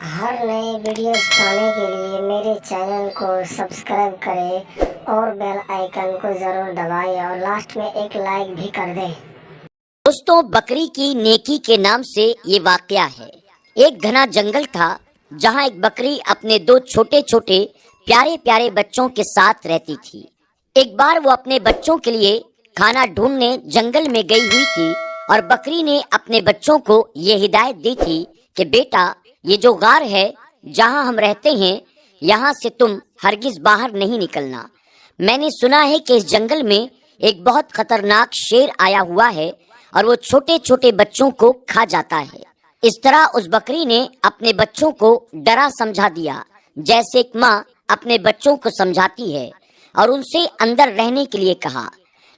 ہر نئے ویڈیوز پانے کے لیے میرے چینل کو سبسکرائب کریں اور بیل آئیکن کو ضرور دبائیں اور لاسٹ میں ایک لائک بھی کر دیں۔ دوستوں، بکری کی نیکی کے نام سے یہ واقعہ ہے۔ ایک گھنا جنگل تھا جہاں ایک بکری اپنے دو چھوٹے چھوٹے پیارے پیارے بچوں کے ساتھ رہتی تھی۔ ایک بار وہ اپنے بچوں کے لیے کھانا ڈھونڈنے جنگل میں گئی ہوئی تھی اور بکری نے اپنے بچوں کو یہ ہدایت دی تھی کہ بیٹا، یہ جو غار ہے جہاں ہم رہتے ہیں، یہاں سے تم ہرگز باہر نہیں نکلنا۔ میں نے سنا ہے کہ اس جنگل میں ایک بہت خطرناک شیر آیا ہوا ہے اور وہ چھوٹے چھوٹے بچوں کو کھا جاتا ہے۔ اس طرح اس بکری نے اپنے بچوں کو ڈرا سمجھا دیا، جیسے ایک ماں اپنے بچوں کو سمجھاتی ہے، اور ان سے اندر رہنے کے لیے کہا۔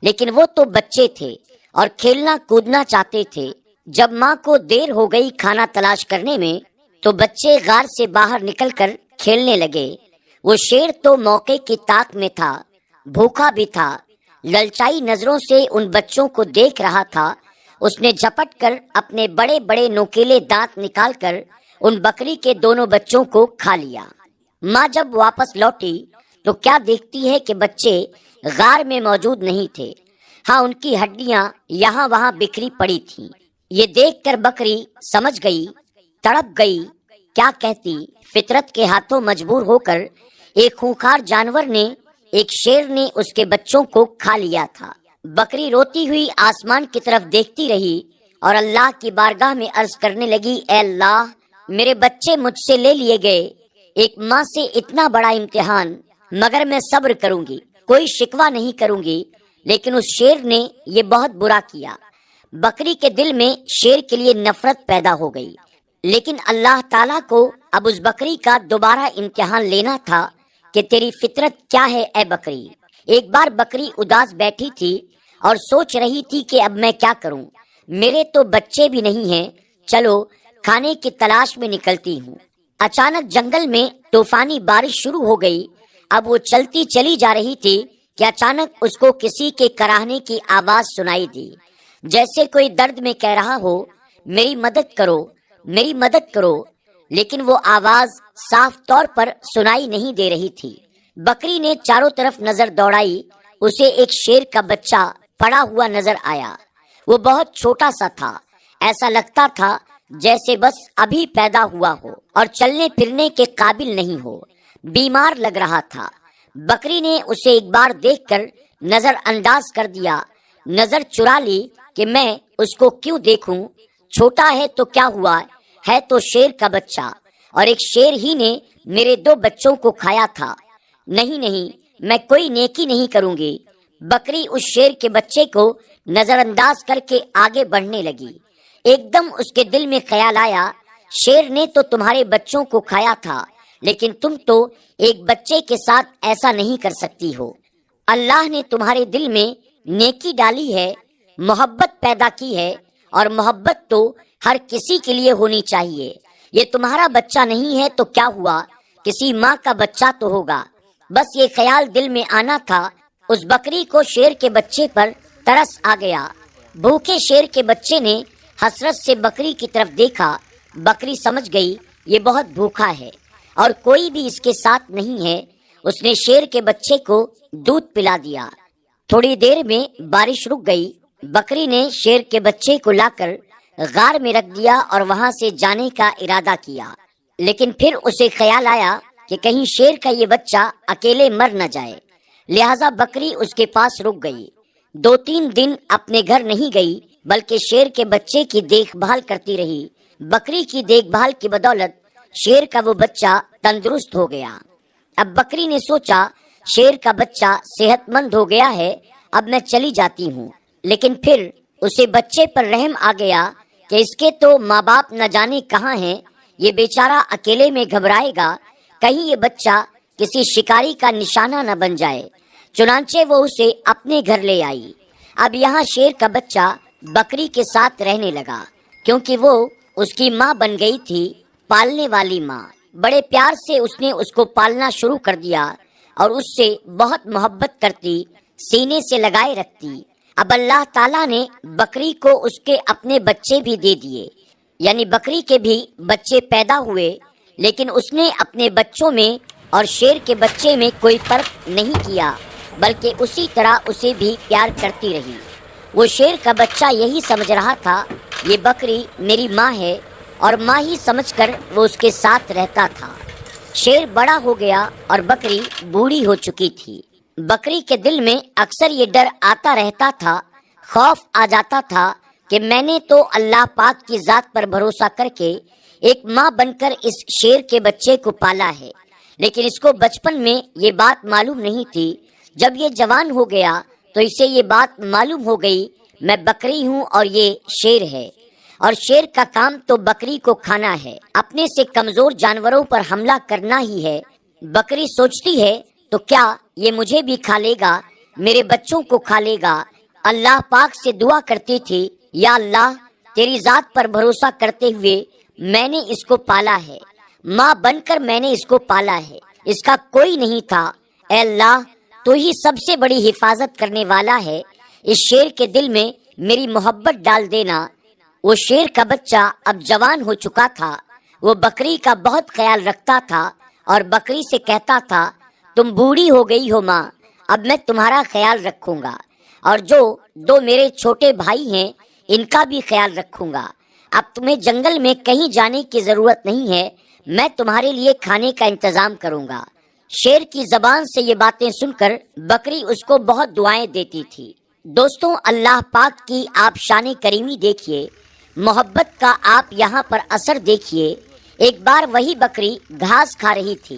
لیکن وہ تو بچے تھے اور کھیلنا کودنا چاہتے تھے۔ جب ماں کو دیر ہو گئی کھانا تلاش کرنے میں، تو بچے غار سے باہر نکل کر کھیلنے لگے۔ وہ شیر تو موقع کی طاق میں تھا، بھوکا بھی تھا، للچائی نظروں سے ان بچوں کو دیکھ رہا تھا۔ اس نے جھپٹ کر اپنے بڑے بڑے نوکیلے دانت نکال کر ان بکری کے دونوں بچوں کو کھا لیا۔ ماں جب واپس لوٹی تو کیا دیکھتی ہے کہ بچے غار میں موجود نہیں تھے۔ ہاں، ان کی ہڈیاں یہاں وہاں بکھری پڑی تھیں۔ یہ دیکھ کر بکری سمجھ گئی، تڑپ گئی۔ کیا کہتی، فطرت کے ہاتھوں مجبور ہو کر ایک خونخوار جانور نے، ایک شیر نے اس کے بچوں کو کھا لیا تھا۔ بکری روتی ہوئی آسمان کی طرف دیکھتی رہی اور اللہ کی بارگاہ میں عرض کرنے لگی، اے اللہ، میرے بچے مجھ سے لے لیے گئے۔ ایک ماں سے اتنا بڑا امتحان، مگر میں صبر کروں گی، کوئی شکوہ نہیں کروں گی۔ لیکن اس شیر نے یہ بہت برا کیا۔ بکری کے دل میں شیر کے لیے نفرت پیدا ہو گئی۔ لیکن اللہ تعالیٰ کو اب اس بکری کا دوبارہ امتحان لینا تھا کہ تیری فطرت کیا ہے اے بکری۔ ایک بار بکری اداس بیٹھی تھی اور سوچ رہی تھی کہ اب میں کیا کروں، میرے تو بچے بھی نہیں ہیں، چلو کھانے کی تلاش میں نکلتی ہوں۔ اچانک جنگل میں طوفانی بارش شروع ہو گئی۔ اب وہ چلتی چلی جا رہی تھی کہ اچانک اس کو کسی کے کراہنے کی آواز سنائی دی، جیسے کوئی درد میں کہہ رہا ہو، میری مدد کرو، میری مدد کرو۔ لیکن وہ آواز صاف طور پر سنائی نہیں دے رہی تھی۔ بکری نے چاروں طرف نظر دوڑائی، اسے ایک شیر کا بچہ پڑا ہوا نظر آیا۔ وہ بہت چھوٹا سا تھا، ایسا لگتا تھا جیسے بس ابھی پیدا ہوا ہو اور چلنے پھرنے کے قابل نہیں ہو، بیمار لگ رہا تھا۔ بکری نے اسے ایک بار دیکھ کر نظر انداز کر دیا، نظر چرا لی کہ میں اس کو کیوں دیکھوں، چھوٹا ہے تو کیا ہوا، ہے تو شیر کا بچہ، اور ایک شیر ہی نے میرے دو بچوں کو کھایا تھا۔ نہیں نہیں، میں کوئی نیکی نہیں کروں گی۔ بکری اس شیر کے بچے کو نظر انداز کر کے آگے بڑھنے لگی۔ ایک دم اس کے دل میں خیال آیا، شیر نے تو تمہارے بچوں کو کھایا تھا، لیکن تم تو ایک بچے کے ساتھ ایسا نہیں کر سکتی ہو۔ اللہ نے تمہارے دل میں نیکی ڈالی ہے، محبت پیدا کی ہے، اور محبت تو ہر کسی کے لیے ہونی چاہیے۔ یہ تمہارا بچہ نہیں ہے تو کیا ہوا، کسی ماں کا بچہ تو ہوگا۔ بس یہ خیال دل میں آنا تھا، اس بکری کو شیر کے بچے پر ترس آ گیا۔ بھوکے شیر کے بچے نے حسرت سے بکری کی طرف دیکھا۔ بکری سمجھ گئی یہ بہت بھوکا ہے اور کوئی بھی اس کے ساتھ نہیں ہے۔ اس نے شیر کے بچے کو دودھ پلا دیا۔ تھوڑی دیر میں بارش رک گئی۔ بکری نے شیر کے بچے کو لا کر غار میں رکھ دیا اور وہاں سے جانے کا ارادہ کیا۔ لیکن پھر اسے خیال آیا کہ کہیں شیر کا یہ بچہ اکیلے مر نہ جائے، لہٰذا بکری اس کے پاس رک گئی۔ 2-3 دن اپنے گھر نہیں گئی، بلکہ شیر کے بچے کی دیکھ بھال کرتی رہی۔ بکری کی دیکھ بھال کی بدولت شیر کا وہ بچہ تندرست ہو گیا۔ اب بکری نے سوچا، شیر کا بچہ صحت مند ہو گیا ہے، اب میں چلی جاتی ہوں۔ لیکن پھر اسے بچے پر رحم آ گیا کہ اس کے تو ماں باپ نہ جانے کہاں ہیں، یہ بیچارہ اکیلے میں گھبرائے گا، کہیں یہ بچہ کسی شکاری کا نشانہ نہ بن جائے۔ چنانچہ وہ اسے اپنے گھر لے آئی۔ اب یہاں شیر کا بچہ بکری کے ساتھ رہنے لگا، کیونکہ وہ اس کی ماں بن گئی تھی، پالنے والی ماں۔ بڑے پیار سے اس نے اس کو پالنا شروع کر دیا اور اس سے بہت محبت کرتی، سینے سے لگائے رکھتی۔ اب اللہ تعالیٰ نے بکری کو اس کے اپنے بچے بھی دے دیے، یعنی بکری کے بھی بچے پیدا ہوئے، لیکن اس نے اپنے بچوں میں اور شیر کے بچے میں کوئی فرق نہیں کیا، بلکہ اسی طرح اسے بھی پیار کرتی رہی۔ وہ شیر کا بچہ یہی سمجھ رہا تھا یہ بکری میری ماں ہے، اور ماں ہی سمجھ کر وہ اس کے ساتھ رہتا تھا۔ شیر بڑا ہو گیا اور بکری بوڑھی ہو چکی تھی۔ بکری کے دل میں اکثر یہ ڈر آتا رہتا تھا، خوف آ جاتا تھا کہ میں نے تو اللہ پاک کی ذات پر بھروسہ کر کے ایک ماں بن کر اس شیر کے بچے کو پالا ہے، لیکن اس کو بچپن میں یہ بات معلوم نہیں تھی۔ جب یہ جوان ہو گیا تو اسے یہ بات معلوم ہو گئی میں بکری ہوں اور یہ شیر ہے، اور شیر کا کام تو بکری کو کھانا ہے، اپنے سے کمزور جانوروں پر حملہ کرنا ہی ہے۔ بکری سوچتی ہے تو کیا یہ مجھے بھی کھا لے گا، میرے بچوں کو کھا لے گا۔ اللہ پاک سے دعا کرتی تھی، یا اللہ تیری ذات پر بھروسہ کرتے ہوئے میں نے اس کو پالا ہے، ماں بن کر میں نے اس کو پالا ہے، اس کا کوئی نہیں تھا۔ اے اللہ تو ہی سب سے بڑی حفاظت کرنے والا ہے، اس شیر کے دل میں میری محبت ڈال دینا۔ وہ شیر کا بچہ اب جوان ہو چکا تھا، وہ بکری کا بہت خیال رکھتا تھا اور بکری سے کہتا تھا تم بوڑھی ہو گئی ہو ماں، اب میں تمہارا خیال رکھوں گا، اور جو دو میرے چھوٹے بھائی ہیں ان کا بھی خیال رکھوں گا۔ اب تمہیں جنگل میں کہیں جانے کی ضرورت نہیں ہے، میں تمہارے لیے کھانے کا انتظام کروں گا۔ شیر کی زبان سے یہ باتیں سن کر بکری اس کو بہت دعائیں دیتی تھی۔ دوستوں، اللہ پاک کی آپ شان کریمی دیکھیے، محبت کا آپ یہاں پر اثر دیکھیے۔ ایک بار وہی بکری گھاس کھا رہی تھی،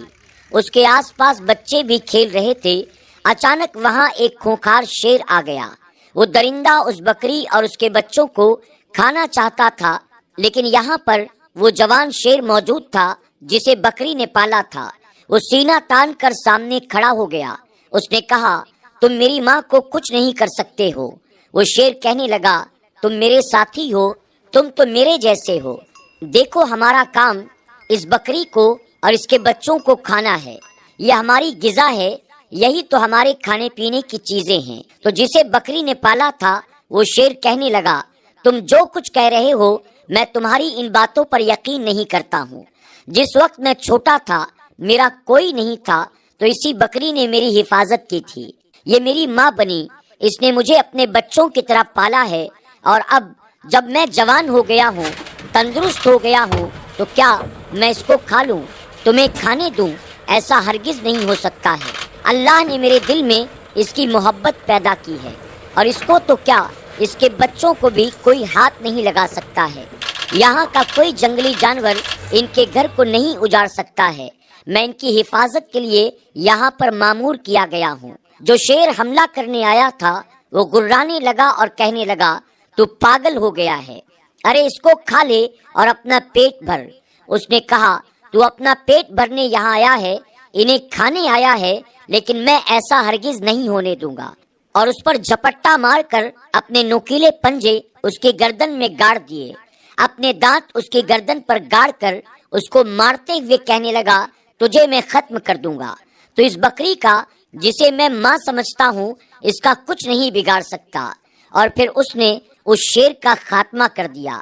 اس کے آس پاس بچے بھی کھیل رہے تھے۔ اچانک وہاں ایک خونخوار شیر آ گیا۔ وہ درندہ اس بکری اور اس کے بچوں کو کھانا چاہتا تھا، لیکن یہاں پر وہ جوان شیر موجود تھا جسے بکری نے پالا تھا۔ وہ سینہ تان کر سامنے کھڑا ہو گیا۔ اس نے کہا تم میری ماں کو کچھ نہیں کر سکتے ہو۔ وہ شیر کہنے لگا تم میرے ساتھی ہو، تم تو میرے جیسے ہو، دیکھو ہمارا کام اس بکری کو اور اس کے بچوں کو کھانا ہے، یہ ہماری غذا ہے، یہی تو ہمارے کھانے پینے کی چیزیں ہیں۔ تو جسے بکری نے پالا تھا وہ شیر کہنے لگا تم جو کچھ کہہ رہے ہو میں تمہاری ان باتوں پر یقین نہیں کرتا ہوں۔ جس وقت میں چھوٹا تھا میرا کوئی نہیں تھا تو اسی بکری نے میری حفاظت کی تھی، یہ میری ماں بنی، اس نے مجھے اپنے بچوں کی طرح پالا ہے، اور اب جب میں جوان ہو گیا ہوں، تندرست ہو گیا ہوں، تو کیا میں اس کو کھا لوں، تمہیں کھانے دوں؟ ایسا ہرگز نہیں ہو سکتا ہے۔ اللہ نے میرے دل میں اس کی محبت پیدا کی ہے، اور اس کو تو کیا اس کے بچوں کو بھی کوئی ہاتھ نہیں لگا سکتا ہے۔ یہاں کا کوئی جنگلی جانور ان کے گھر کو نہیں اجاڑ سکتا ہے۔ میں ان کی حفاظت کے لیے یہاں پر مامور کیا گیا ہوں۔ جو شیر حملہ کرنے آیا تھا وہ گرانے لگا اور کہنے لگا تو پاگل ہو گیا ہے، ارے اس کو کھا لے اور اپنا پیٹ بھر۔ اس نے کہا تو اپنا پیٹ بھرنے یہاں آیا ہے، انہیں کھانے آیا ہے، لیکن میں ایسا ہرگز نہیں ہونے دوں گا۔ اور اس پر جھپٹا مار کر اپنے نوکیلے پنجے اس کی گردن میں گاڑ دیے، اپنے دانت اس کی گردن پر گاڑ کر اس کو مارتے ہوئے کہنے لگا تجھے میں ختم کر دوں گا۔ تو اس بکری کا جسے میں ماں سمجھتا ہوں اس کا کچھ نہیں بگاڑ سکتا، اور پھر اس نے اس شیر کا خاتمہ کر دیا۔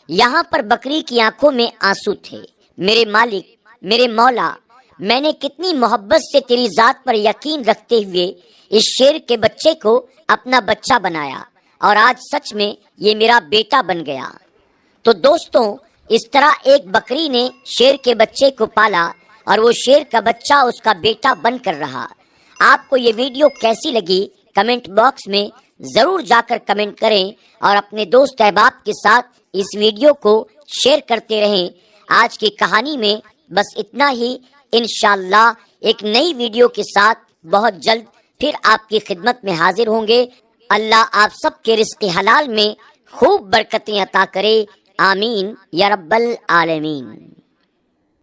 یہاں پر بکری کی آنکھوں میں آنسو تھے۔ میرے مالک، میرے مولا، میں نے کتنی محبت سے تیری ذات پر یقین رکھتے ہوئے اس شیر کے بچے کو اپنا بچہ بنایا، اور آج سچ میں یہ میرا بیٹا بن گیا۔ تو دوستوں، اس طرح ایک بکری نے شیر کے بچے کو پالا اور وہ شیر کا بچہ اس کا بیٹا بن کر رہا۔ آپ کو یہ ویڈیو کیسی لگی کمنٹ باکس میں ضرور جا کر کمنٹ کریں، اور اپنے دوست احباب کے ساتھ اس ویڈیو کو شیئر کرتے رہیں۔ آج کی کہانی میں بس اتنا ہی، انشاءاللہ ایک نئی ویڈیو کے ساتھ بہت جلد پھر آپ کی خدمت میں حاضر ہوں گے۔ اللہ آپ سب کے رزق حلال میں خوب برکتیں عطا کرے، آمین یا رب العالمین۔